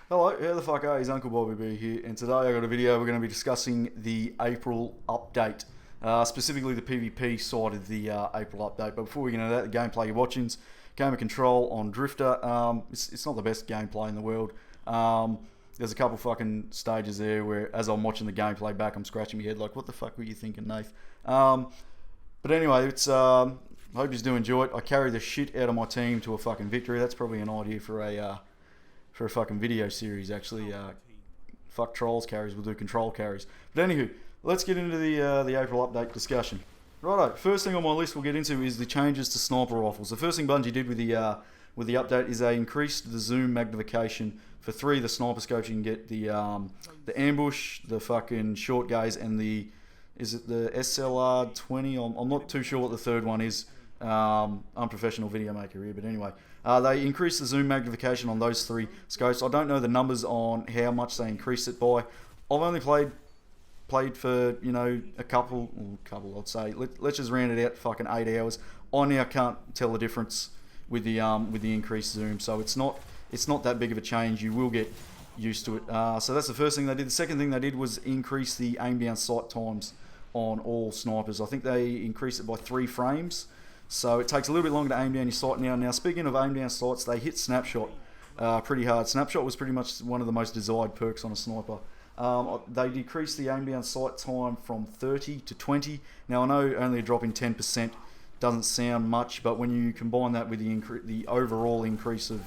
Hello, how the fuck are you? Uncle Bobby B here, and today I got a video. We're going to be discussing the April update, specifically the PvP side of the April update. But before we get into that, the gameplay you're watching's Game of Control on Drifter. It's not the best gameplay in the world. There's a couple fucking stages there where, as I'm watching the gameplay back, I'm scratching my head like, what the fuck were you thinking, Nath? But anyway, it's I hope you do enjoy it. I carry the shit out of my team to a fucking victory. That's probably an idea for a fucking video series, actually. Fuck trolls carries, we'll do control carries. But anywho, let's get into the April update discussion. Righto, first thing on my list we'll get into is the changes to sniper rifles. The first thing Bungie did with the update is they increased the zoom magnification for 3 of the sniper scopes. You can get the ambush, the fucking short gaze, and the SLR 20? I'm not too sure what the third one is. I'm a professional video maker here, but anyway. They increased the zoom magnification on those 3 scopes. I don't know the numbers on how much they increased it by. I've only played for, a couple I'd say. Let's just round it out, fucking 8 hours. I now can't tell the difference with the increased zoom, so it's not that big of a change. You will get used to it. So that's the first thing they did. The second thing they did was increase the aim down sight times on all snipers. I think they increased it by 3 frames. So it takes a little bit longer to aim down your sight now. Now, speaking of aim down sights, they hit snapshot pretty hard. Snapshot was pretty much one of the most desired perks on a sniper. They decreased the aim down sight time from 30 to 20. Now, I know only a drop in 10% doesn't sound much, but when you combine that with the overall increase of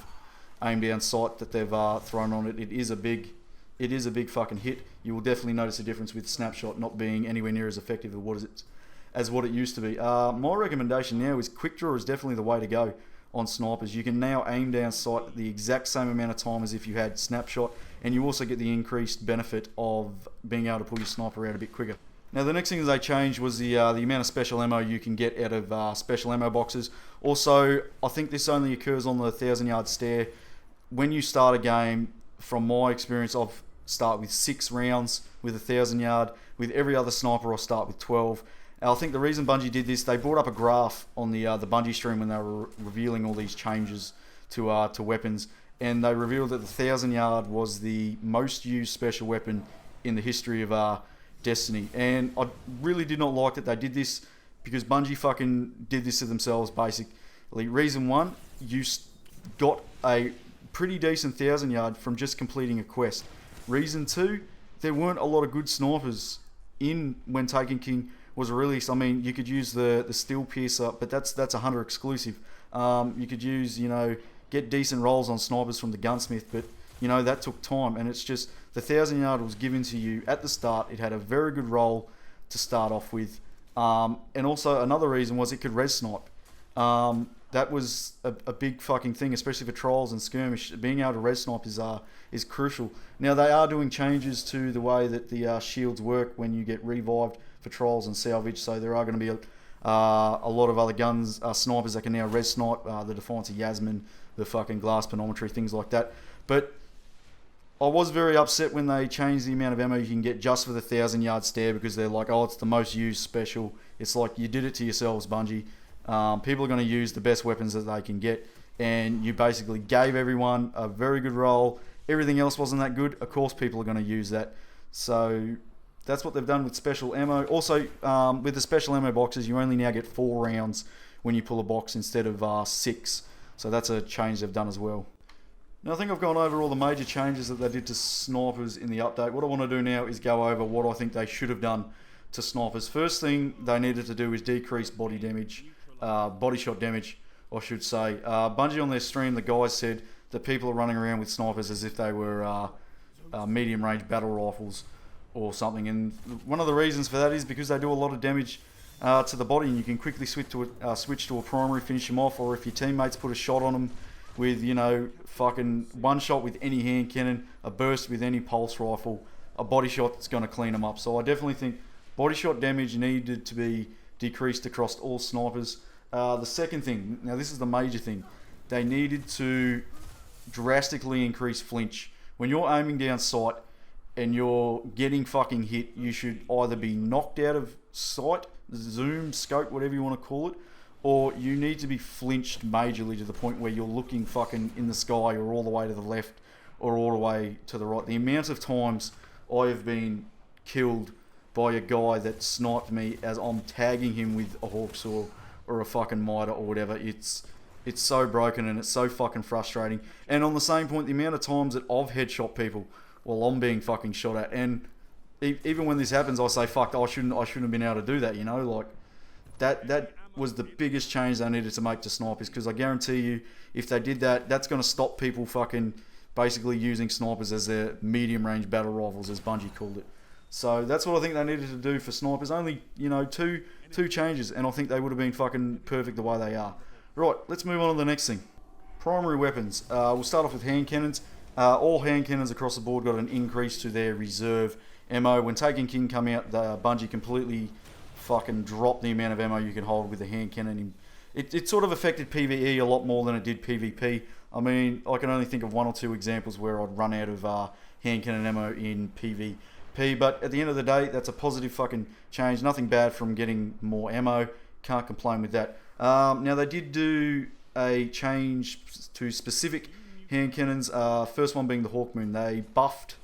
aim down sight that they've thrown on it, it is a big fucking hit. You will definitely notice a difference with snapshot not being anywhere near as effective as what it used to be. My recommendation now is quick draw is definitely the way to go on snipers. You can now aim down sight the exact same amount of time as if you had snapshot, and you also get the increased benefit of being able to pull your sniper out a bit quicker. Now, the next thing they changed was the amount of special ammo you can get out of special ammo boxes. Also, I think this only occurs on the 1,000-yard stare. When you start a game, from my experience, I've start with 6 rounds with 1,000-yard. With every other sniper, I'll start with 12. I think the reason Bungie did this, they brought up a graph on the Bungie stream when they were revealing all these changes to weapons, and they revealed that the 1,000-yard was the most used special weapon in the history of Destiny. And I really did not like that they did this, because Bungie fucking did this to themselves, basically. Reason 1, you got a pretty decent 1,000-yard from just completing a quest. Reason 2, there weren't a lot of good snipers in when Taken King was released. I mean, you could use the Steel Piercer, but that's a hunter exclusive. You could use, get decent rolls on snipers from the Gunsmith, but that took time, and it's just the 1,000-yard was given to you at the start. It had a very good roll to start off with, and also another reason was it could res snipe. That was a big fucking thing, especially for trolls and skirmish. Being able to res snipe is crucial. Now, they are doing changes to the way that the shields work when you get revived for trolls and salvage, so there are going to be a lot of other guns, snipers that can now res snipe, the Defiance of Yasmin, the fucking glass panometry, things like that. But I was very upset when they changed the amount of ammo you can get just for the 1,000-yard stare, because they're like, oh, it's the most used special. It's like, you did it to yourselves, Bungie. People are going to use the best weapons that they can get, and you basically gave everyone a very good roll. Everything else wasn't that good. Of course people are going to use that. So that's what they've done with special ammo. Also, with the special ammo boxes, you only now get 4 rounds when you pull a box instead of 6. So that's a change they've done as well. Now, I think I've gone over all the major changes that they did to snipers in the update. What I want to do now is go over what I think they should have done to snipers. First thing they needed to do is decrease body damage. Body shot damage, I should say. Bungie on their stream, the guys said that people are running around with snipers as if they were medium range battle rifles or something, and one of the reasons for that is because they do a lot of damage to the body, and you can quickly switch to a primary, finish them off, or if your teammates put a shot on them with, fucking one shot with any hand cannon, a burst with any pulse rifle, a body shot that's going to clean them up. So I definitely think body shot damage needed to be decreased across all snipers. The second thing, now this is the major thing, they needed to drastically increase flinch. When you're aiming down sight and you're getting fucking hit, you should either be knocked out of sight, zoom, scope, whatever you want to call it, or you need to be flinched majorly to the point where you're looking fucking in the sky or all the way to the left or all the way to the right. The amount of times I have been killed by a guy that sniped me as I'm tagging him with a hawk saw or a fucking miter or whatever, it's so broken and it's so fucking frustrating. And on the same point, the amount of times that I've headshot people while I'm being fucking shot at, and even when this happens, I say, fuck, I shouldn't have been able to do that, you know, like that was the biggest change they needed to make to snipers, because I guarantee you, if they did that, that's going to stop people fucking basically using snipers as their medium range battle rifles, as Bungie called it. So that's what I think they needed to do for snipers. Only, you know, two changes, and I think they would have been fucking perfect the way they are. Right, let's move on to the next thing. Primary weapons. We'll start off with hand cannons. All hand cannons across the board got an increase to their reserve ammo. When Taken King come out, the Bungie completely fucking dropped the amount of ammo you can hold with a hand cannon. It sort of affected PvE a lot more than it did PvP. I mean, I can only think of one or two examples where I'd run out of hand cannon ammo in PvP, but at the end of the day, that's a positive fucking change. Nothing bad from getting more ammo. Can't complain with that. Now, they did do a change to specific hand cannons. First one being the Hawkmoon. They buffed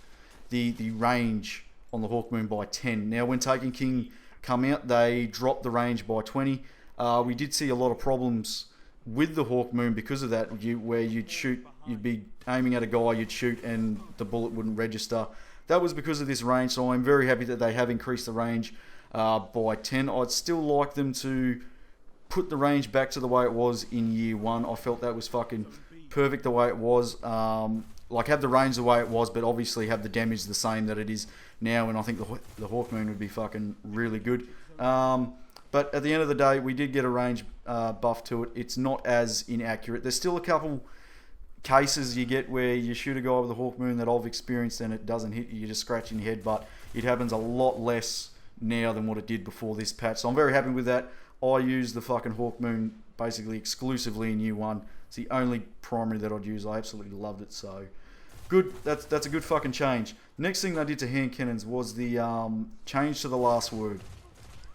the range on the Hawkmoon by 10. Now, when Taken King come out, they dropped the range by 20. We did see a lot of problems with the Hawkmoon because of that, where you'd be aiming at a guy, you'd shoot, and the bullet wouldn't register. That was because of this range, so I'm very happy that they have increased the range by 10. I'd still like them to put the range back to the way it was in year one. I felt that was fucking perfect the way it was. Like, have the range the way it was, but obviously have the damage the same that it is now, and I think the Hawkmoon would be fucking really good. But at the end of the day, we did get a range buff to it. It's not as inaccurate. There's still a couple cases you get where you shoot a guy with a Hawkmoon that I've experienced and it doesn't hit you, you're just scratching your head, but it happens a lot less now than what it did before this patch. So I'm very happy with that. I use the fucking Hawkmoon basically exclusively in year one. It's the only primary that I'd use. I absolutely loved it. So good. That's a good fucking change. Next thing they did to hand cannons was the change to the last word.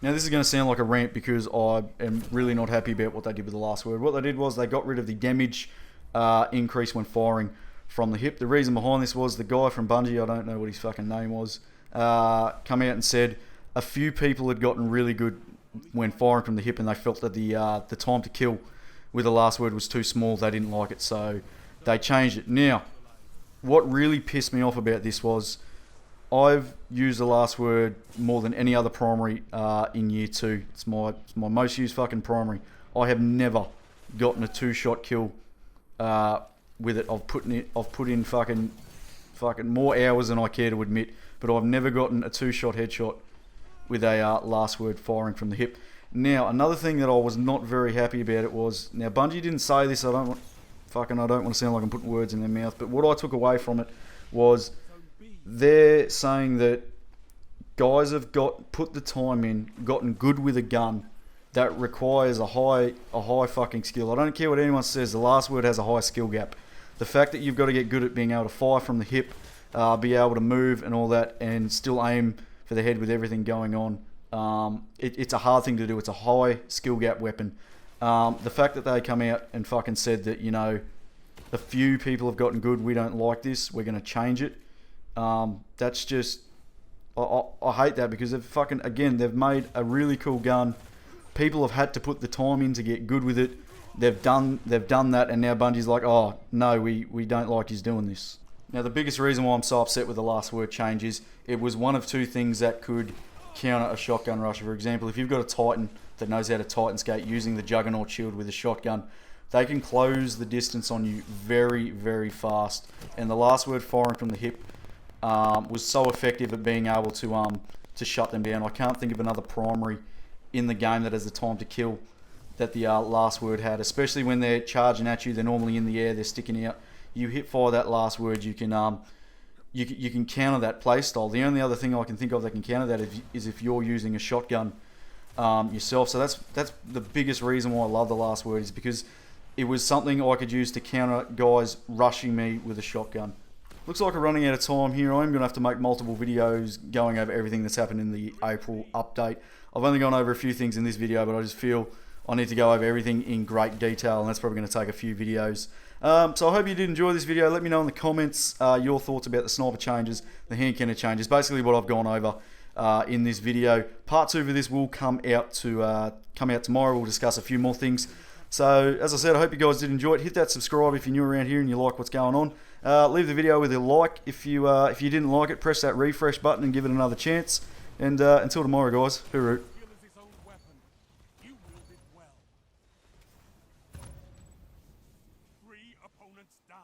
Now, this is going to sound like a rant because I am really not happy about what they did with the last word. What they did was they got rid of the damage increase when firing from the hip. The reason behind this was the guy from Bungie, I don't know what his fucking name was, come out and said a few people had gotten really good when firing from the hip, and they felt that the time to kill with the last word was too small. They didn't like it, so they changed it. Now, what really pissed me off about this was I've used the last word more than any other primary in year two. It's my most used fucking primary. I have never gotten a 2-shot kill with it. I've put in fucking more hours than I care to admit, but I've never gotten a 2-shot headshot with a last word firing from the hip. Now, another thing that I was not very happy about it was, now Bungie didn't say this. I don't want to sound like I'm putting words in their mouth, but what I took away from it was they're saying that guys have put the time in, gotten good with a gun that requires a high fucking skill. I don't care what anyone says, the last word has a high skill gap. The fact that you've got to get good at being able to fire from the hip, be able to move and all that, and still aim for the head with everything going on, it's a hard thing to do. It's a high skill gap weapon. The fact that they come out and fucking said that, you know, a few people have gotten good, we don't like this, we're going to change it. That's just, I hate that, because they've made a really cool gun. People have had to put the time in to get good with it. They've done that, and now Bungie's like, oh no, we don't like he's doing this. Now, the biggest reason why I'm so upset with the last word change is it was one of two things that could counter a shotgun rusher. For example, if you've got a Titan that knows how to Titan skate using the Juggernaut shield with a shotgun, they can close the distance on you very, very fast. And the last word firing from the hip was so effective at being able to shut them down. I can't think of another primary in the game that has the time to kill that the last word had, especially when they're charging at you. They're normally in the air, they're sticking out. You hit fire that last word, you can counter that playstyle. The only other thing I can think of that can counter that is if you're using a shotgun yourself. So that's the biggest reason why I love the last word, is because it was something I could use to counter guys rushing me with a shotgun. Looks like we're running out of time here. I'm going to have to make multiple videos going over everything that's happened in the April update. I've only gone over a few things in this video, but I just feel I need to go over everything in great detail, and that's probably going to take a few videos. So I hope you did enjoy this video. Let me know in the comments your thoughts about the sniper changes, the hand cannon changes, basically what I've gone over in this video. Part 2 for this will come out tomorrow. We'll discuss a few more things. So as I said, I hope you guys did enjoy it. Hit that subscribe if you're new around here and you like what's going on. Leave the video with a like. If you didn't like it, press that refresh button and give it another chance. And until tomorrow, guys. Hooroo. Opponents down.